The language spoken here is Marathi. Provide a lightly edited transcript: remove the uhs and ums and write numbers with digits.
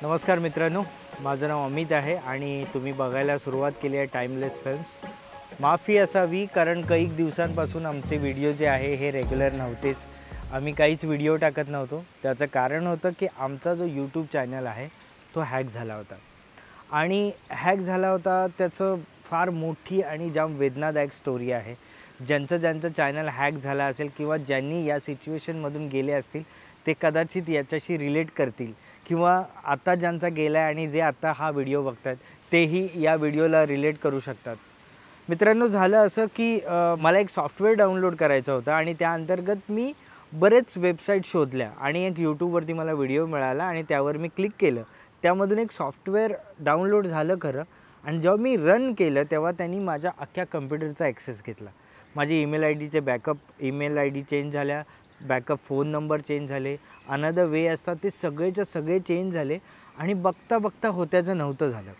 नमस्कार मित्रांनो, माझं नाव अमित आहे आणि तुम्ही बघायला सुरुवात केली आहे टाइमलेस फिल्म्स. माफी असावी कारण काही दिवसांपासून आमचे व्हिडिओ जे आहे हे रेग्युलर नव्हतेच. आम्ही काहीच व्हिडिओ टाकत नव्हतो. त्याचं कारण होतं की आमचा जो यूट्यूब चॅनल आहे तो हॅक झाला होता आणि हॅक झाला होता त्याचं फार मोठी आणि जाम वेदनादायक स्टोरी आहे. ज्यांचं चॅनल हॅक झाला असेल किंवा ज्यांनी या सिच्युएशनमधून गेले असतील ते कदाचित याच्याशी रिलेट करतील किंवा आता ज्यांचा गेला आहे आणि जे आता हा व्हिडिओ बघतात तेही या व्हिडिओला रिलेट करू शकतात. मित्रांनो, झालं असं की मला एक सॉफ्टवेअर डाउनलोड करायचं होतं आणि त्या अंतर्गत मी बरेच वेबसाईट शोधल्या आणि एक यूट्यूबवरती मला व्हिडिओ मिळाला आणि त्यावर मी क्लिक केलं. त्यामधून एक सॉफ्टवेअर डाउनलोड झालं खरं आणि जेव्हा मी रन केलं तेव्हा त्यांनी माझ्या अख्ख्या कम्प्युटरचा ॲक्सेस घेतला. माझी ईमेल आय डीचे backup email I D change झाल्या, बॅकअप फोन नंबर चेंज झाले, अनदर वे असतात ते सगळेच्या सगळे चेंज झाले आणि बघता बघता होत्याचं नव्हतं झालं.